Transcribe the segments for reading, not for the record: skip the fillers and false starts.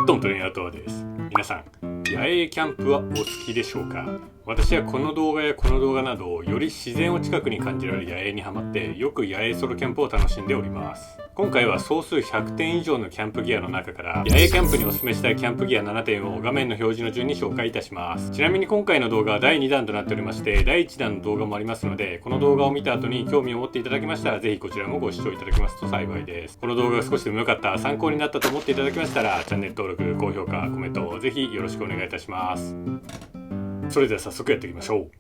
どうもトレーナートワです。皆さん、野営キャンプはお好きでしょうか？私はこの動画やこの動画などより自然を近くに感じられる野営にハマってよく野営ソロキャンプを楽しんでおります。今回は総数100点以上のキャンプギアの中から野営キャンプにおすすめしたいキャンプギア7点を画面の表示の順に紹介いたします。ちなみに今回の動画は第2弾となっておりまして、第1弾の動画もありますので、この動画を見た後に興味を持っていただけましたらぜひこちらもご視聴いただけますと幸いです。この動画が少しでも良かった、参考になったと思っていただけましたらチャンネル登録、高評価、コメントをぜひよろしくお願いいたします。それでは早速やっていきましょう。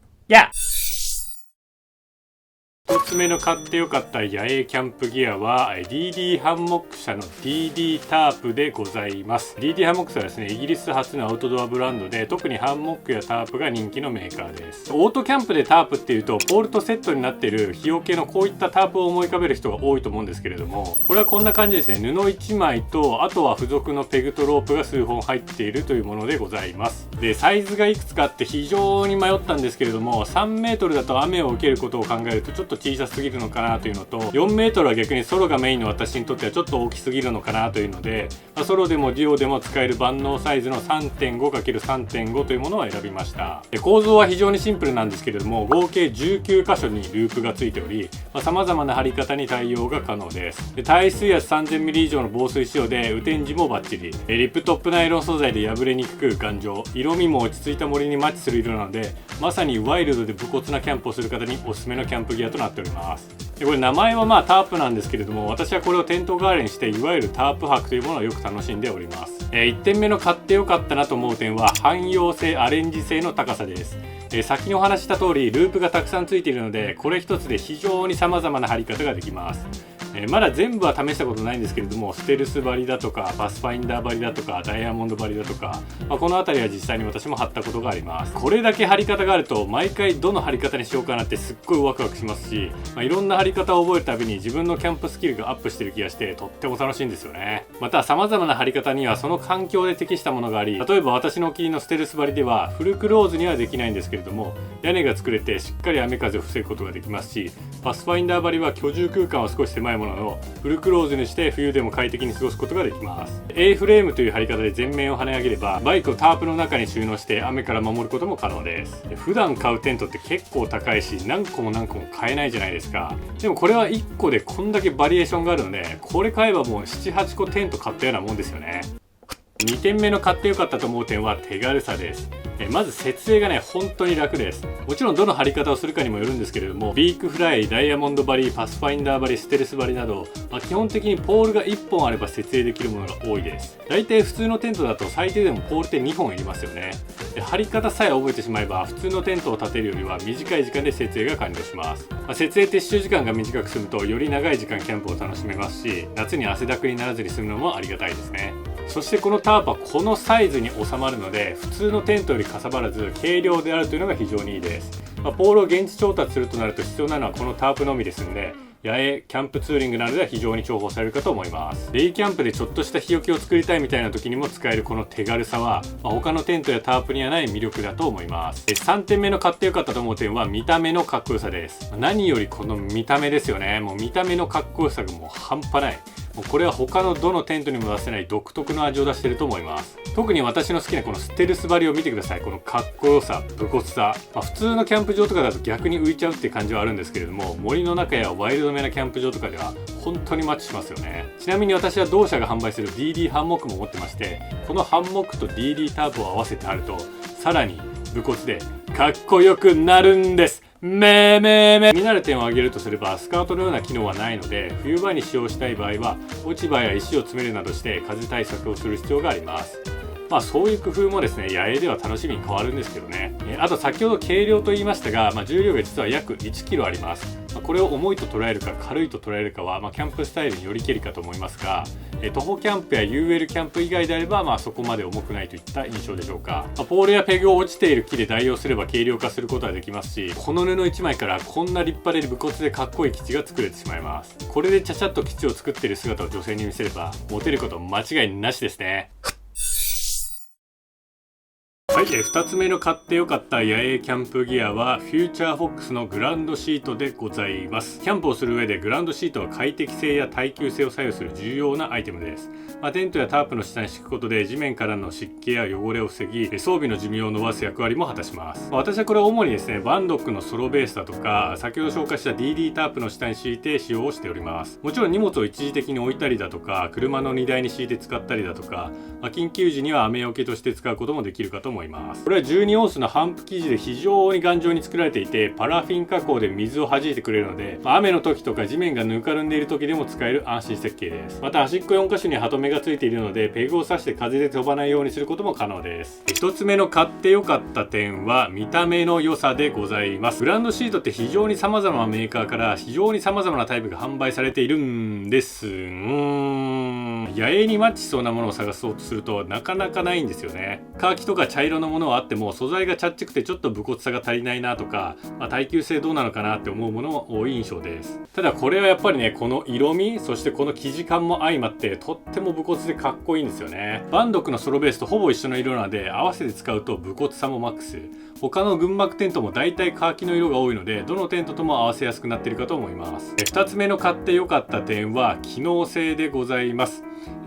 1つ目の買ってよかった野営キャンプギアは DD ハンモック社の DD タープでございます。 DD ハンモック社はですね、イギリス初のアウトドアブランドで、特にハンモックやタープが人気のメーカーです。オートキャンプでタープっていうとポールとセットになっている日よけのこういったタープを思い浮かべる人が多いと思うんですけれども、これはこんな感じですね。布1枚とあとは付属のペグとロープが数本入っているというものでございます。でサイズがいくつかあって非常に迷ったんですけれども、3メートルだと雨を受けることを考えるとちょっと小さすぎるのかなというのと、4メートルは逆にソロがメインの私にとってはちょっと大きすぎるのかなというので、ソロでもデュオでも使える万能サイズの 3.5×3.5 というものを選びました。で構造は非常にシンプルなんですけれども、合計19箇所にループがついており、様々な貼り方に対応が可能です。で耐水圧 3000ml 以上の防水仕様で雨天時もバッチリ、リップトップナイロン素材で破れにくく頑丈、色味も落ち着いた森にマッチする色なので、まさにワイルドで武骨なキャンプをする方におすすめのキャンプギアとなっております。でこれ名前はタープなんですけれども、私はこれをテント代わりにしていわゆるタープ泊というものをよく楽しんでおります。1点目の買ってよかったなと思う点は汎用性、アレンジ性の高さです。先にお話しした通りループがたくさんついているので、これ一つで非常に様々な貼り方ができます。まだ全部は試したことないんですけれども、ステルス張りだとかパスファインダー張りだとかダイヤモンド張りだとか、この辺りは実際に私も貼ったことがあります。これだけ貼り方があると毎回どの貼り方にしようかなってすっごいワクワクしますし、いろんな貼り方を覚えるたびに自分のキャンプスキルがアップしてる気がしてとっても楽しいんですよね。また様々な貼り方にはその環境で適したものがあり、例えば私のお気に入りのステルス張りではフルクローズにはできないんですけれども、屋根が作れてしっかり雨風を防ぐことができますし、パスファインダー張りは居住空間は少し狭いもののフルクローズにして冬でも快適に過ごすことができます。 A フレームという貼り方で全面を跳ね上げればバイクをタープの中に収納して雨から守ることも可能です。普段買うテントって結構高いし何個も買えないじゃないですか。でもこれは1個でこんだけバリエーションがあるので、これ買えばもう 7,8 個テント買ったようなもんですよね。2点目の買ってよかったと思う点は手軽さです。まず設営がね本当に楽です。もちろんどの貼り方をするかにもよるんですけれども、ビークフライ、ダイヤモンド張り、パスファインダー張り、ステルス張りなど、基本的にポールが1本あれば設営できるものが多いです。大体普通のテントだと最低でもポールって2本いりますよね。で貼り方さえ覚えてしまえば普通のテントを建てるよりは短い時間で設営が完了します。設営撤収時間が短く済むとより長い時間キャンプを楽しめますし、夏に汗だくにならずに済むのもありがたいですね。そしてこのタープはこのサイズに収まるので、普通のテントよりかさばらず軽量であるというのが非常にいいです。ポールを現地調達するとなると必要なのはこのタープのみですので、野営、キャンプツーリングなどでは非常に重宝されるかと思います。デイキャンプでちょっとした日よけを作りたいみたいな時にも使えるこの手軽さは、他のテントやタープにはない魅力だと思います。3点目の買ってよかったと思う点は見た目のかっこよさです。何よりこの見た目ですよね。もう見た目のかっこよさがもう半端ない。もうこれは他のどのテントにも出せない独特の味を出していると思います。特に私の好きなこのステルス張りを見てください。このかっこよさ、武骨さ、普通のキャンプ場とかだと逆に浮いちゃうっていう感じはあるんですけれども、森の中やワイルドめなキャンプ場とかでは本当にマッチしますよね。ちなみに私は同社が販売する DD ハンモックも持ってまして、このハンモックと DD タープを合わせて貼るとさらに武骨でかっこよくなるんです。気になる点を挙げるとすれば、スカートのような機能はないので、冬場に使用したい場合は落ち葉や石を詰めるなどして風対策をする必要があります。そういう工夫もですね、野営では楽しみに変わるんですけどね。あと先ほど軽量と言いましたが、重量が実は約 1kg あります。これを重いと捉えるか軽いと捉えるかは、キャンプスタイルによりけりかと思いますが、徒歩キャンプや UL キャンプ以外であれば、そこまで重くないといった印象でしょうか。ポールやペグを落ちている木で代用すれば軽量化することはできますし、この布1枚からこんな立派で武骨でかっこいい基地が作れてしまいます。これでちゃちゃっと基地を作っている姿を女性に見せればモテること間違いなしですね。はい、2つ目の買ってよかった野営キャンプギアはフューチャーフォックスのグランドシートでございます。キャンプをする上でグランドシートは快適性や耐久性を左右する重要なアイテムです。テントやタープの下に敷くことで地面からの湿気や汚れを防ぎ、装備の寿命を伸ばす役割も果たします。私はこれは主にですね、バンドックのソロベースだとか、先ほど紹介した DD タープの下に敷いて使用をしております。もちろん荷物を一時的に置いたりだとか、車の荷台に敷いて使ったりだとか、緊急時には雨よけとして使うこともできるかと思います。これは12オンスの帆布生地で非常に頑丈に作られていて、パラフィン加工で水を弾いてくれるので、雨の時とか地面がぬかるんでいる時でも使える安心設計です。また端っこ4箇所にハトメがついているので、ペグを刺して風で飛ばないようにすることも可能です。1つ目の買ってよかった点は見た目の良さでございます。グランドシートって非常に様々なメーカーから非常に様々なタイプが販売されているんです野営にマッチしそうなものを探そうとするとなかなかないんですよね。カーキとか茶色のものはあっても素材がチャッチくてちょっと武骨さが足りないなとか、耐久性どうなのかなって思うものも多い印象です。ただこれはやっぱりね、この色味そしてこの生地感も相まってとっても武骨でかっこいいんですよね。バンドックのソロベースとほぼ一緒の色なので合わせて使うと武骨さもマックス。他の群幕テントも大体カーキの色が多いのでどのテントとも合わせやすくなっているかと思います。2つ目の買ってよかった点は機能性でございます。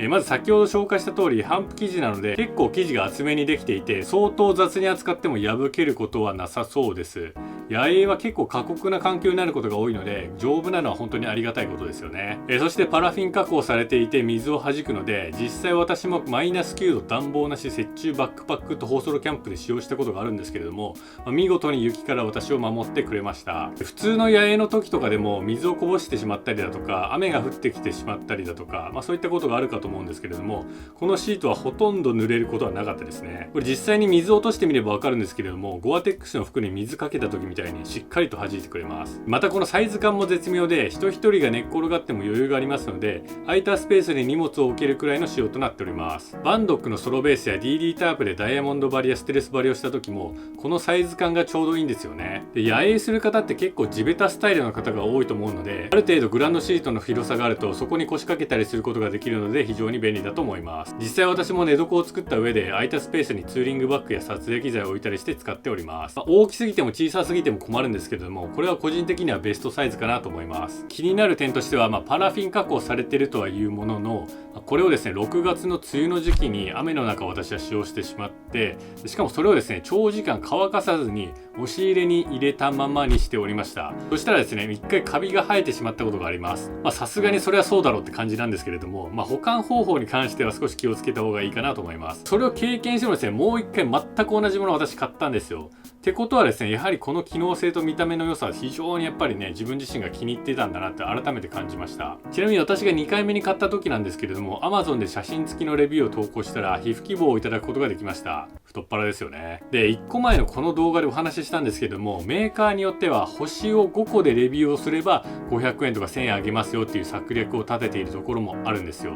まず先ほど紹介した通り帆布生地なので結構生地が厚めにできていて相当雑に扱っても破けることはなさそうです。野営は結構過酷な環境になることが多いので丈夫なのは本当にありがたいことですよね。そしてパラフィン加工されていて水を弾くので実際私もマイナス9度暖房なし雪中バックパックとホーソロキャンプで使用したことがあるんですけれども、見事に雪から私を守ってくれました。普通の野営の時とかでも水をこぼしてしまったりだとか雨が降ってきてしまったりだとか、そういったことがあるかと思うんですけれども、このシートはほとんど濡れることはなかったですね。これ実際に水を落としてみればわかるんですけれども、ゴアテックスの服に水かけた時みたいにしっかりと弾いてくれます。またこのサイズ感も絶妙で人一人が寝っ転がっても余裕がありますので空いたスペースに荷物を置けるくらいの仕様となっております。バンドックのソロベースや DD タープでダイヤモンド張りやステレス張りをした時もこのサイズ感がちょうどいいんですよね。で野営する方って結構地べたスタイルの方が多いと思うので、ある程度グランドシートの広さがあるとそこに腰掛けたりすることができるので非常に便利だと思います。実際私も寝床を作った上で空いたスペースにツーリングバッグや撮影機材を置いたりして使っております。大きすぎても小さすぎても困るんですけれども、これは個人的にはベストサイズかなと思います。気になる点としては、パラフィン加工されているとはいうものの、これをですね6月の梅雨の時期に雨の中私は使用してしまって、しかもそれをですね長時間乾かさずに押し入れに入れたままにしておりました。そしたらですね一回カビが生えてしまったことがあります。さすがにそれはそうだろうって感じなんですけれども、保管方法に関しては少し気をつけた方がいいかなと思います。それを経験してもですねもう一回全く同じものを私買ったんですよ。ってことはですねやはりこの機能性と見た目の良さは非常にやっぱりね自分自身が気に入ってたんだなって改めて感じました。ちなみに私が2回目に買った時なんですけれども Amazon で写真付きのレビューを投稿したら皮膚希望をいただくことができました。太っ腹ですよね。で1個前のこの動画でお話ししたんですけれども、メーカーによっては星を5個でレビューをすれば500円とか1000円あげますよっていう策略を立てているところもあるんですよ。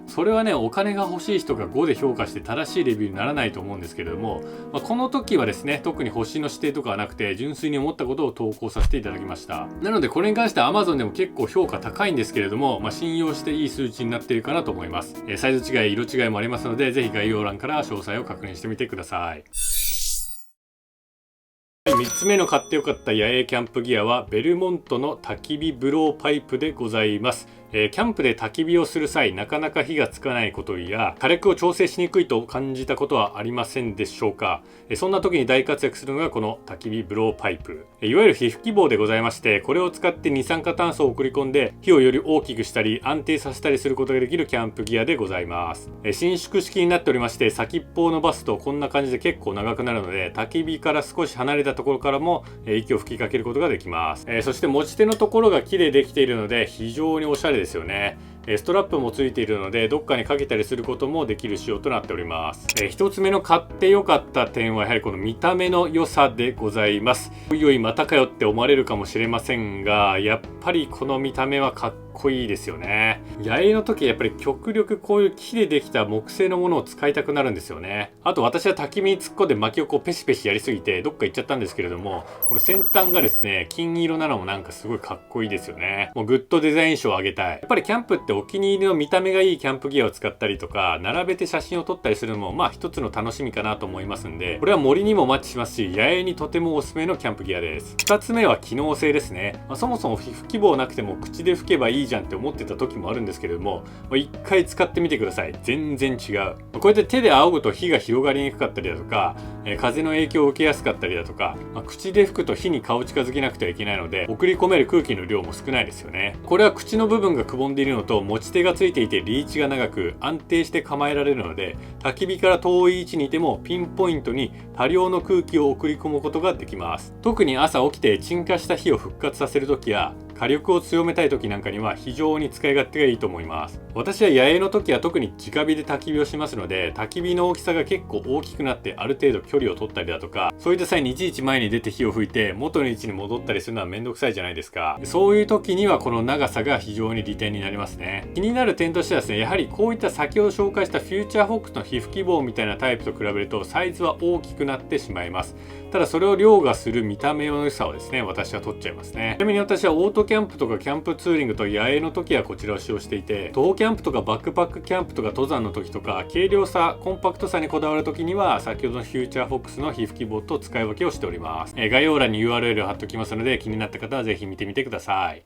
それはねお金が欲しい人が5で評価して正しいレビューにならないと思うんですけれども、この時はですね特に星の指定とかはなくて純粋に思ったことを投稿させていただきました。なのでこれに関しては Amazon でも結構評価高いんですけれども、信用していい数値になっているかなと思います。サイズ違い色違いもありますのでぜひ概要欄から詳細を確認してみてください。3つ目の買ってよかった野営キャンプギアはベルモントの焚き火ブローパイプでございます。キャンプで焚き火をする際なかなか火がつかないことや火力を調整しにくいと感じたことはありませんでしょうか。そんな時に大活躍するのがこの焚き火ブローパイプ、いわゆる皮膚希望でございまして、これを使って二酸化炭素を送り込んで火をより大きくしたり安定させたりすることができるキャンプギアでございます。伸縮式になっておりまして、先っぽを伸ばすとこんな感じで結構長くなるので焚き火から少し離れたところからも息を吹きかけることができます。そして持ち手のところが木でできているので非常におしゃれですよね。ストラップもついているのでどっかにかけたりすることもできる仕様となっております。一つ目の買ってよかった点はやはりこの見た目の良さでございます。おいおいまたかよって思われるかもしれませんが、やっぱりこの見た目はかっこいいですよね。野営の時やっぱり極力こういう木でできた木製のものを使いたくなるんですよね。あと私は焚き火に突っ込んで薪をこうペシペシやりすぎてどっか行っちゃったんですけれども、この先端がですね金色なのもなんかすごいかっこいいですよね。もうグッドデザイン賞をあげたい。やっぱりキャンプってお気に入りの見た目がいいキャンプギアを使ったりとか並べて写真を撮ったりするのも一つの楽しみかなと思いますんで、これは森にもマッチしますし野営にとてもおすすめのキャンプギアです。2つ目は機能性ですね。そもそも吹き棒なくても口で吹けばいいじゃんって思ってた時もあるんですけれども、一回使ってみてください。全然違う。こうやって手で仰ぐと火が広がりにくかったりだとか、風の影響を受けやすかったりだとか、口で吹くと火に顔近づけなくてはいけないので送り込める空気の量も少ないですよね。これは口の部分がくぼんでいるのと持ち手がついていてリーチが長く安定して構えられるので、焚き火から遠い位置にいてもピンポイントに多量の空気を送り込むことができます。特に朝起きて鎮火した火を復活させる時や火力を強めたい時なんかには非常に使い勝手がいいと思います。私は野営の時は特に直火で焚き火をしますので、焚き火の大きさが結構大きくなってある程度距離を取ったりだとか、そういった際にいちいち前に出て火を吹いて元の位置に戻ったりするのはめんどくさいじゃないですか。そういう時にはこの長さが非常に利点になりますね。気になる点としてはですね、やはりこういった先ほど紹介したフューチャーフォックスの火吹き棒みたいなタイプと比べるとサイズは大きくなってしまいます。ただそれを凌駕する見た目の良さをですね、私は取っちゃいますね。ちなみに私はオートキャンプとかキャンプツーリングと野営の時はこちらを使用していて、徒歩キャンプとかバックパックキャンプとか登山の時とか軽量さコンパクトさにこだわる時には先ほどのフューチャーフォックスの火吹き棒と使い分けをしております。概要欄に URL を貼っておきますので気になった方はぜひ見てみてください。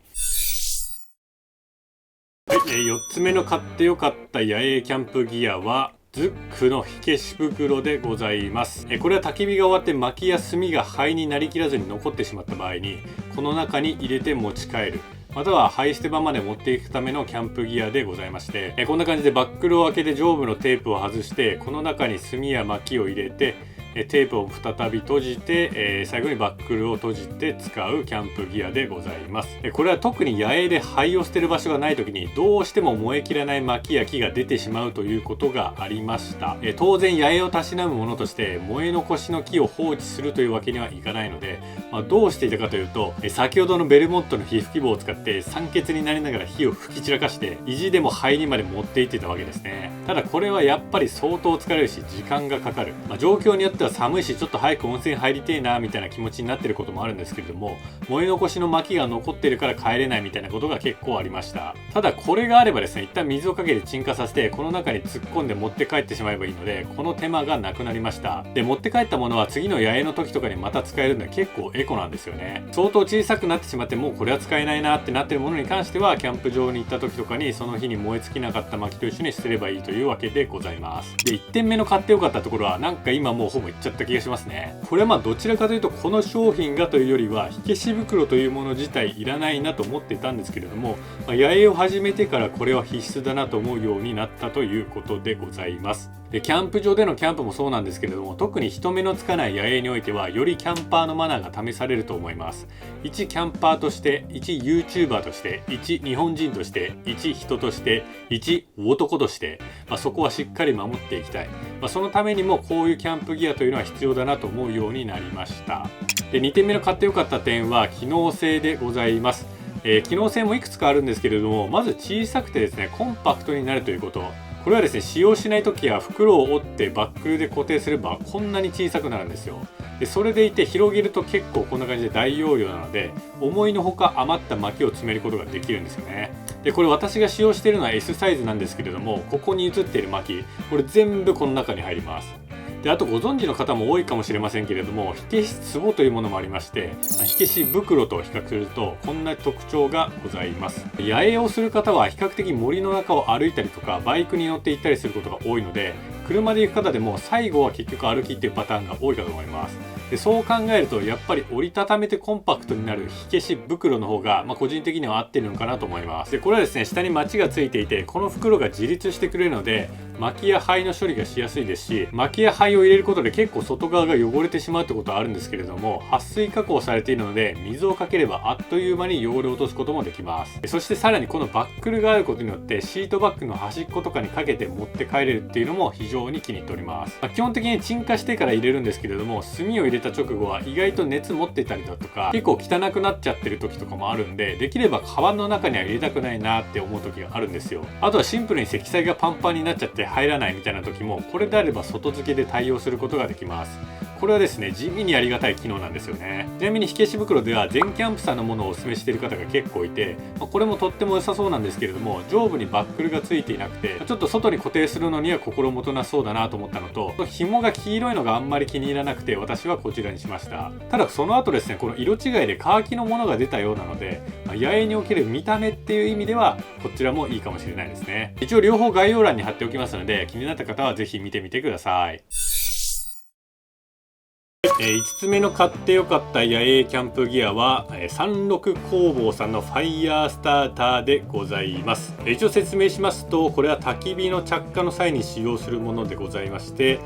はい、4つ目の買ってよかった野営キャンプギアはズックの火消し袋でございます。これは焚き火が終わって薪や炭が灰になりきらずに残ってしまった場合にこの中に入れて持ち帰る、または灰捨て場まで持っていくためのキャンプギアでございまして、こんな感じでバックルを開けて上部のテープを外してこの中に炭や薪を入れてテープを再び閉じて、最後にバックルを閉じて使うキャンプギアでございます。これは特に野営で灰を捨てる場所がない時にどうしても燃えきらない薪や木が出てしまうということがありました。当然野営をたしなむものとして燃え残しの木を放置するというわけにはいかないので、どうしていたかというと先ほどのベルモットの火吹き棒を使って酸欠になりながら火を吹き散らかして意地でも灰にまで持っていってたわけですね。ただこれはやっぱり相当疲れるし時間がかかる、状況によっては寒いしちょっと早く温泉入りてえなみたいな気持ちになってることもあるんですけれども、燃え残しの薪が残ってるから帰れないみたいなことが結構ありました。ただこれがあればですね、一旦水をかけて鎮火させてこの中に突っ込んで持って帰ってしまえばいいのでこの手間がなくなりました。で持って帰ったものは次の野営の時とかにまた使えるので結構エコなんですよね。相当小さくなってしまってもうこれは使えないなってなってるものに関してはキャンプ場に行った時とかにその日に燃え尽きなかった薪と一緒に捨てればいいというわけでございます。で1点目の買ってよかったところはなんか今もうほぼ言っちゃった気がしますね。これはどちらかというとこの商品がというよりは火消し袋というもの自体いらないなと思っていたんですけれども、野営を始めてからこれは必須だなと思うようになったということでございます。でキャンプ場でのキャンプもそうなんですけれども、特に人目のつかない野営においてはよりキャンパーのマナーが試されると思います。一キャンパーとして、一 YouTuber として、一日本人として、一人として、一男として、そこはしっかり守っていきたい。そのためにもこういうキャンプギアというのは必要だなと思うようになりました。で2点目の買ってよかった点は機能性でございます。機能性もいくつかあるんですけれども、まず小さくてですねコンパクトになるということ。これはですね使用しない時は袋を折ってバックルで固定すればこんなに小さくなるんですよ。でそれでいて広げると結構こんな感じで大容量なので思いのほか余った薪を詰めることができるんですよね。でこれ私が使用しているのは S サイズなんですけれども、ここに映っている薪これ全部この中に入ります。であとご存知の方も多いかもしれませんけれども、火消し壺というものもありまして、火消し袋と比較するとこんな特徴がございます。野営をする方は比較的森の中を歩いたりとかバイクに乗って行ったりすることが多いので、車で行く方でも最後は結局歩きっていうパターンが多いかと思います。でそう考えるとやっぱり折りたためてコンパクトになる火消し袋の方が、個人的には合ってるのかなと思います。でこれはですね下にマチがついていてこの袋が自立してくれるので薪や灰の処理がしやすいですし、薪や灰を入れることで結構外側が汚れてしまうってことはあるんですけれども、撥水加工されているので水をかければあっという間に汚れを落とすこともできます。そしてさらにこのバックルがあることによってシートバッグの端っことかにかけて持って帰れるっていうのも非常に気に入っております。基本的に鎮火してから入れるんですけれども、炭を入れた直後は意外と熱持ってたりだとか結構汚くなっちゃってる時とかもあるんで、できればカバンの中には入れたくないなって思う時があるんですよ。あとはシンプルに積載がパンパンになっちゃって入らないみたいな時も、これであれば外付けで対応することができます。これはですね、地味にありがたい機能なんですよね。ちなみに火消し袋では全キャンプさんのものをお勧めしている方が結構いて、これもとっても良さそうなんですけれども、上部にバックルがついていなくてちょっと外に固定するのには心もとなそうだなと思ったのと、紐が黄色いのがあんまり気に入らなくて私はこちらにしました。ただその後ですね、この色違いでカーキのものが出たようなので、野営における見た目っていう意味ではこちらもいいかもしれないですね。一応両方概要欄に貼っておきますので、気になった方はぜひ見てみてください。5つ目の買ってよかった野営キャンプギアは36工房さんのファイヤースターターでございます。一応説明しますと、これは焚き火の着火の際に使用するものでございまして、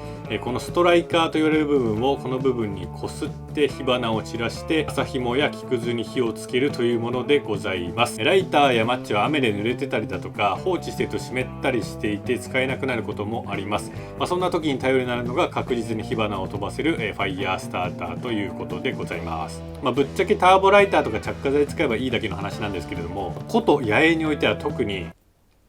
このストライカーと言われる部分をこの部分にこすって火花を散らして麻紐や木くずに火をつけるというものでございます。ライターやマッチは雨で濡れてたりだとか放置してると湿ったりしていて使えなくなることもあります。そんな時に頼りになるのが確実に火花を飛ばせるファイヤースターターということでございます。ぶっちゃけターボライターとか着火剤使えばいいだけの話なんですけれども、こと野営においては特に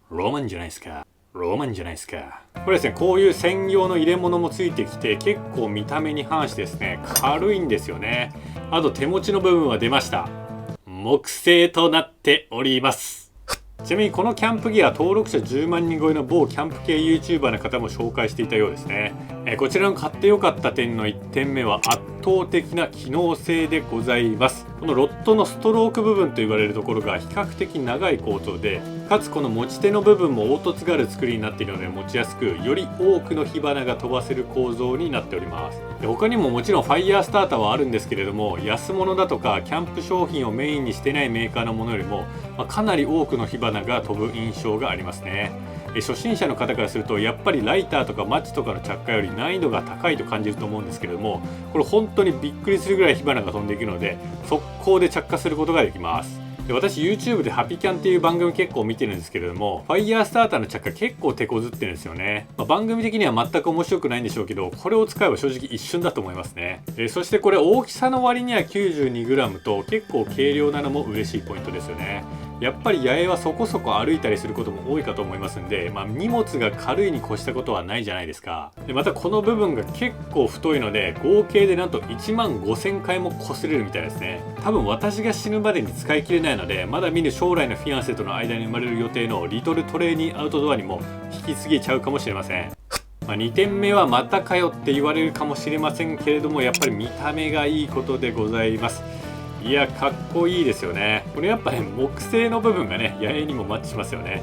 ロマンじゃないですか。ロマンじゃないですか。これですね、こういう専用の入れ物もついてきて結構見た目に反してですね、軽いんですよね。あと手持ちの部分は出ました。木製となっております。ちなみにこのキャンプギア登録者10万人超えの某キャンプ系 YouTuber の方も紹介していたようですね。こちらの買ってよかった点の1点目は圧倒的な機能性でございます。このロッドのストローク部分と言われるところが比較的長い構造で、かつこの持ち手の部分も凹凸がある作りになっているので持ちやすく、より多くの火花が飛ばせる構造になっております。他にももちろんファイヤースターターはあるんですけれども、安物だとかキャンプ商品をメインにしてないメーカーのものよりもかなり多くの火花が飛ぶ印象がありますね。初心者の方からするとやっぱりライターとかマッチとかの着火より難易度が高いと感じると思うんですけれども、これ本当にびっくりするぐらい火花が飛んでいくので速攻で着火することができます。で、私 YouTube でハピキャンっていう番組結構見てるんですけれども、ファイヤースターターの着火結構手こずってるんですよね。番組的には全く面白くないんでしょうけど、これを使えば正直一瞬だと思いますね。そしてこれ大きさの割には 92g と結構軽量なのも嬉しいポイントですよね。やっぱり野営はそこそこ歩いたりすることも多いかと思いますんで、荷物が軽いに越したことはないじゃないですか。でまたこの部分が結構太いので合計でなんと1万5000回も擦れるみたいですね。多分私が死ぬまでに使い切れないので、まだ見ぬ将来のフィアンセとの間に生まれる予定のリトルトレーニーアウトドアにも引き継げちゃうかもしれません。2点目はまたかよって言われるかもしれませんけれども、やっぱり見た目がいいことでございます。いや、かっこいいですよね。これやっぱね、木製の部分がね、野営にもマッチしますよね。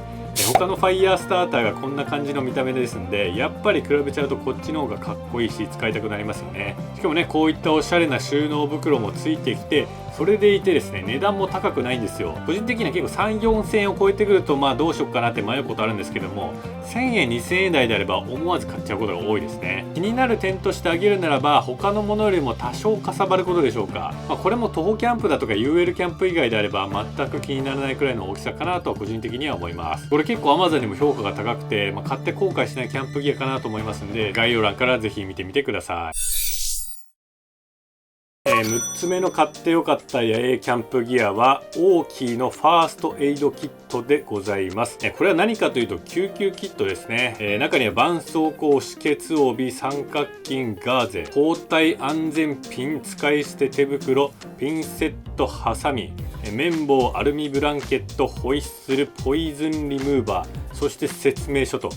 他のファイヤースターターがこんな感じの見た目ですんで、やっぱり比べちゃうとこっちの方がかっこいいし使いたくなりますよね。しかもね、こういったおしゃれな収納袋もついてきて、それでいてですね、値段も高くないんですよ。個人的には結構3、4000円を超えてくるとどうしようかなって迷うことあるんですけども、1000円、2000円台であれば思わず買っちゃうことが多いですね。気になる点として挙げるならば、他のものよりも多少かさばることでしょうか。これも徒歩キャンプだとか UL キャンプ以外であれば全く気にならないくらいの大きさかなと個人的には思います。これ結構 Amazon にも評価が高くて、買って後悔しないキャンプギアかなと思いますんで、概要欄からぜひ見てみてください。6つ目の買ってよかった野営キャンプギアはオーキーのファーストエイドキットでございます。これは何かというと救急キットですね。中には絆創膏、止血帯、三角巾、ガーゼ、包帯安全ピン、使い捨て手袋、ピンセット、ハサミ、綿棒、アルミブランケット、ホイッスル、ポイズンリムーバー、そして説明書と、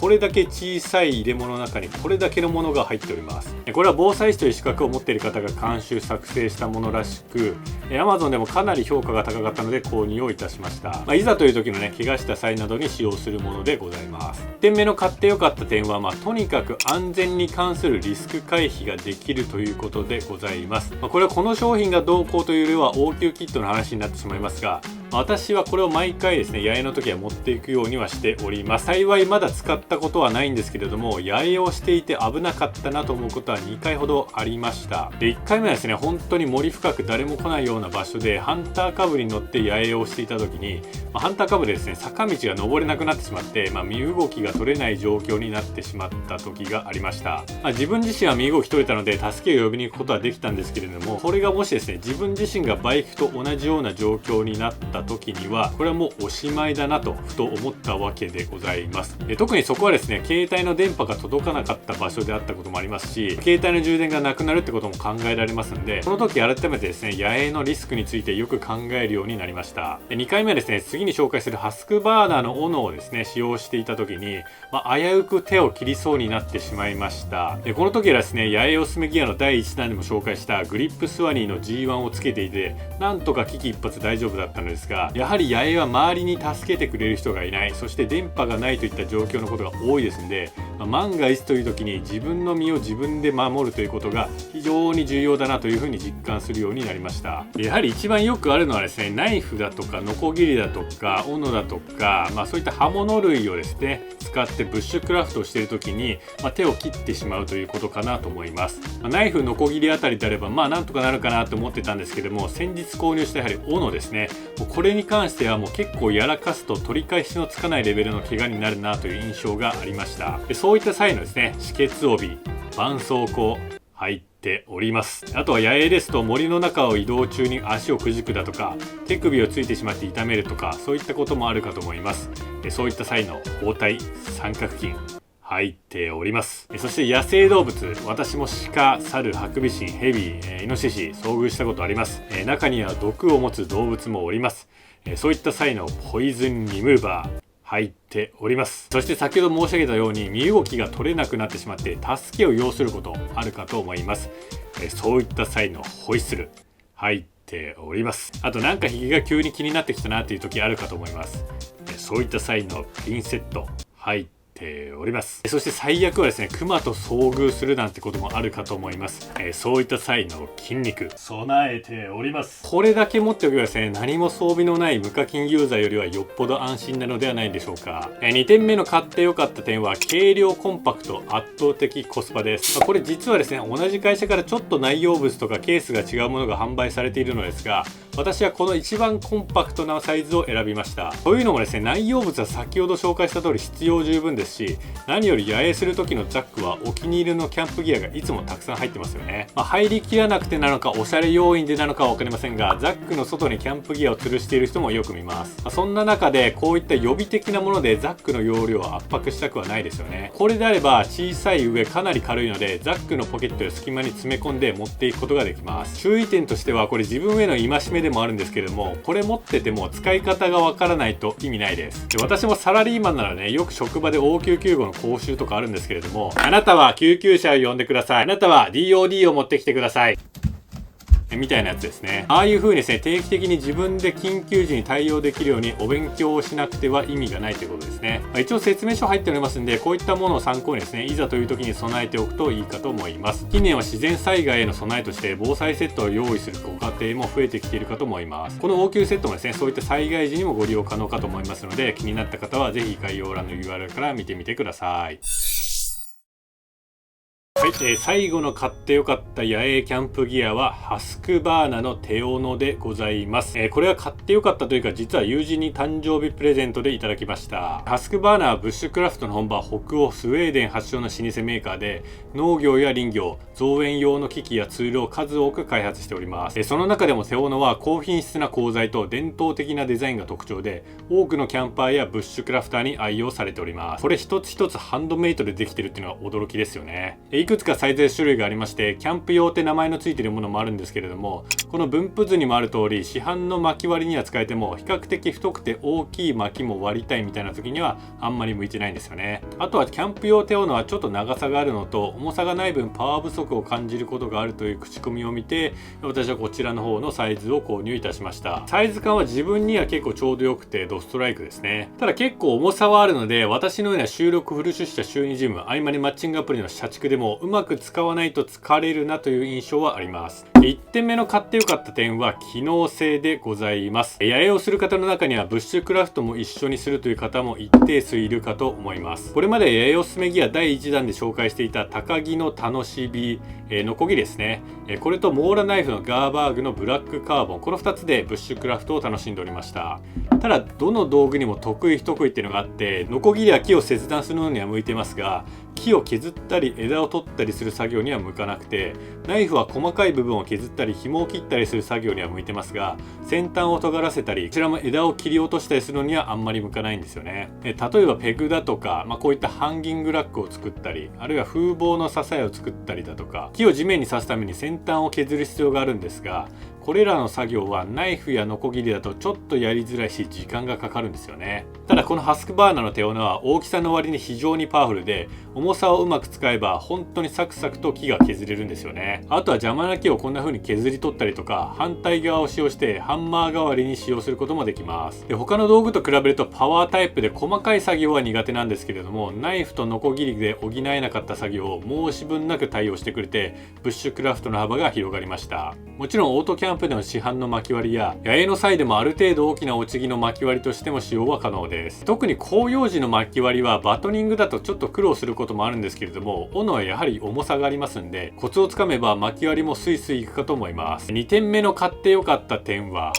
これだけ小さい入れ物の中にこれだけのものが入っております。これは防災士という資格を持っている方が監修作成したものらしく、Amazon でもかなり評価が高かったので購入をいたしました。いざという時のね、怪我した際などに使用するものでございます。1点目の買ってよかった点は、とにかく安全に関するリスク回避ができるということでございます。これはこの商品がどうこうというよりは応急キットの話になってしまいますが、私はこれを毎回ですね、野営の時は持っていくようにはしております。幸いまだ使ったことはないんですけれども、野営をしていて危なかったなと思うことは2回ほどありました。で、1回目はですね、本当に森深く誰も来ないような場所でハンターカブに乗って野営をしていた時に、ハンターカブでですね、坂道が登れなくなってしまって、身動きが取れない状況になってしまった時がありました。自分自身は身動き取れたので助けを呼びに行くことはできたんですけれども、これがもしですね、自分自身がバイクと同じような状況になった時には、これはもうおしまいだなとふと思ったわけでございます。特にそこはですね、携帯の電波が届かなかった場所であったこともありますし、携帯の充電がなくなるってことも考えられますので、この時改めてですね、野営のリスクについてよく考えるようになりました。2回目はですね、次に紹介するハスクバーナーの斧をですね、使用していた時に、危うく手を切りそうになってしまいました。この時はですね、野営おすすめギアの第1弾でも紹介したグリップスワニーの G1 をつけていて、なんとか危機一髪大丈夫だったのですが、やはり野営は周りに助けてくれる人がいない、そして電波がないといった状況のことが多いですので、万が一という時に自分の身を自分で守るということが非常に重要だなというふうに実感するようになりました。やはり一番よくあるのはですね、ナイフだとかノコギリだとか斧だとか、そういった刃物類をですね使ってブッシュクラフトをしている時に、手を切ってしまうということかなと思います。ナイフノコギリあたりであればなんとかなるかなと思ってたんですけども、先日購入したやはり斧ですね、もうこれに関してはもう結構やらかすと取り返しのつかないレベルの怪我になるなという印象がありました。そういった際のですね、止血帯、絆創膏入っております。あとは野営ですと森の中を移動中に足をくじくだとか手首をついてしまって痛めるとか、そういったこともあるかと思います。そういった際の包帯、三角巾入っております。そして野生動物、私も鹿、猿、ハクビシン、ヘビ、イノシシ遭遇したことあります。中には毒を持つ動物もおります。そういった際のポイズンリムーバー入っております。そして先ほど申し上げたように身動きが取れなくなってしまって助けを要することあるかと思います。そういった際のホイッスル入っております。あとなんかひげが急に気になってきたなという時あるかと思います。そういった際のピンセット入っております。そして最悪はですね、クマと遭遇するなんてこともあるかと思います。そういった際の筋肉備えております。これだけ持っておけばですね、何も装備のない無課金ユーザーよりはよっぽど安心なのではないでしょうか。2点目の買ってよかった点は軽量コンパクト圧倒的コスパです。これ実はですね、同じ会社からちょっと内容物とかケースが違うものが販売されているのですが、私はこの一番コンパクトなサイズを選びました。というのもですね、内容物は先ほど紹介した通り必要十分ですし、何より野営する時のザックはお気に入りのキャンプギアがいつもたくさん入ってますよね。入りきらなくてなのかおしゃれ要因でなのかは分かりませんが、ザックの外にキャンプギアを吊るしている人もよく見ます。そんな中でこういった予備的なものでザックの容量を圧迫したくはないですよね。これであれば小さい上かなり軽いので、ザックのポケットや隙間に詰め込んで持っていくことができます。注意点としては、これ自分への戒めでもあるんですけれども、これ持ってても使い方がわからないと意味ないです。私もサラリーマンならね、よく職場で応急救護の講習とかあるんですけれども、あなたは救急車を呼んでください、あなたは DOD を持ってきてくださいみたいなやつですね。ああいう風にですね、定期的に自分で緊急時に対応できるようにお勉強をしなくては意味がないということですね。一応説明書入っておりますんで、こういったものを参考にですね、いざという時に備えておくといいかと思います。近年は自然災害への備えとして防災セットを用意するご家庭も増えてきているかと思います。この応急セットもですね、そういった災害時にもご利用可能かと思いますので、気になった方はぜひ概要欄の URL から見てみてください。はい、最後の買ってよかった野営キャンプギアはハスクバーナの手斧でございます。これは買ってよかったというか、実は友人に誕生日プレゼントでいただきました。ハスクバーナはブッシュクラフトの本場北欧スウェーデン発祥の老舗メーカーで、農業や林業、造園用の機器やツールを数多く開発しております。その中でも手斧は高品質な鋼材と伝統的なデザインが特徴で、多くのキャンパーやブッシュクラフターに愛用されております。これ一つ一つハンドメイドでできてるっていうのは驚きですよね。いくつかサイズや種類がありまして、キャンプ用って名前の付いているものもあるんですけれども、この分布図にもある通り、市販の薪割りには使えても、比較的太くて大きい薪も割りたいみたいな時にはあんまり向いてないんですよね。あとはキャンプ用手斧はちょっと長さがあるのと、重さがない分パワー不足を感じることがあるという口コミを見て、私はこちらの方のサイズを購入いたしました。サイズ感は自分には結構ちょうどよくてドストライクですね。ただ結構重さはあるので、私のような収録フル出社週2ジム、合間にマッチングアプリの社畜でもうまく使わないと疲れるなという印象はあります。1点目の買ってよかった点は機能性でございます。野営をする方の中にはブッシュクラフトも一緒にするという方も一定数いるかと思います。これまで野営おすすめギア第1弾で紹介していた高木の楽しみ、ノコギリですね。これとモーラナイフのガーバーグのブラックカーボン、この2つでブッシュクラフトを楽しんでおりました。ただどの道具にも得意不得意っていうのがあって、ノコギリは木を切断するのには向いてますが、木を削ったり枝を取ったりする作業には向かなくて、ナイフは細かい部分を削ったり紐を切ったりする作業には向いてますが、先端を尖らせたりこちらも枝を切り落としたりするのにはあんまり向かないんですよね。例えばペグだとか、こういったハンギングラックを作ったり、あるいは風防の支えを作ったりだとか、木を地面に刺すために先端を削る必要があるんですが、これらの作業はナイフやノコギリだとちょっとやりづらいし時間がかかるんですよね。ただこのハスクバーナーの手斧は大きさの割に非常にパワフルで、重さをうまく使えば本当にサクサクと木が削れるんですよね。あとは邪魔な木をこんな風に削り取ったりとか、反対側を使用してハンマー代わりに使用することもできます。で、他の道具と比べるとパワータイプで細かい作業は苦手なんですけれども、ナイフとノコギリで補えなかった作業を申し分なく対応してくれて、ブッシュクラフトの幅が広がりました。もちろんオートキャンプでの市販の巻き割りや野営の際でもある程度大きな落ち木の巻き割りとしても使用は可能です。特に広葉樹の巻き割りはバトニングだとちょっと苦労することもあるんですけれども、斧はやはり重さがありますんで、コツをつかめば巻き割りもスイスイいくかと思います。2点目の買ってよかった点は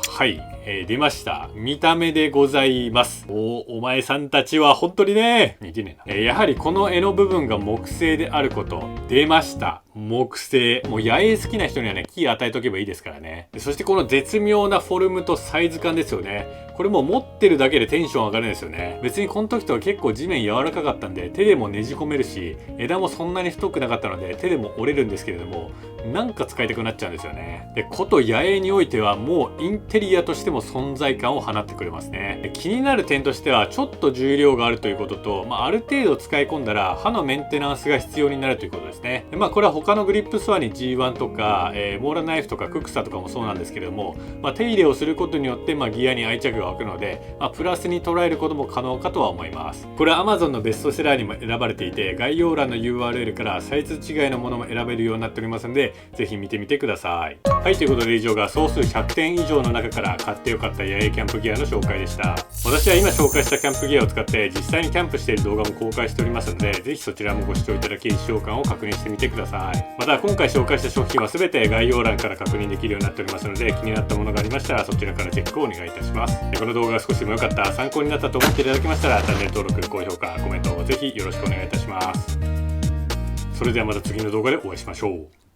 出ました。見た目でございます。お前さんたちは本当にね、似てねえな。やはりこの柄の部分が木製であること。出ました。木製。もう野営好きな人にはね、木与えとけばいいですからね。そしてこの絶妙なフォルムとサイズ感ですよね。これも持ってるだけでテンション上がるんですよね。別にこの時とは結構地面柔らかかったんで、手でもねじ込めるし、枝もそんなに太くなかったので手でも折れるんですけれども、なんか使いたくなっちゃうんですよね。で、こと野営においてはもうインテリアとしても存在感を放ってくれますね。で、気になる点としてはちょっと重量があるということと、ある程度使い込んだら刃のメンテナンスが必要になるということですね。で、これは他のグリップスワに G1 とか、モーラナイフとかククサとかもそうなんですけれども、手入れをすることによってギアに愛着が湧くので、プラスに捉えることも可能かとは思います。これは Amazon のベストセラーにも選ばれていて、概要欄の URL からサイズ違いのものも選べるようになっておりますので、ぜひ見てみてください。はい、ということで以上が総数100点以上の中から買ってよかった野営キャンプギアの紹介でした。私は今紹介したキャンプギアを使って実際にキャンプしている動画も公開しておりますので、ぜひそちらもご視聴いただき使用感を確認してみてください。また今回紹介した商品は全て概要欄から確認できるようになっておりますので、気になったものがありましたらそちらからチェックをお願いいたします。この動画が少しでも良かった、参考になったと思っていただけましたら、チャンネル登録、高評価、コメントをぜひよろしくお願いいたします。それではまた次の動画でお会いしましょう。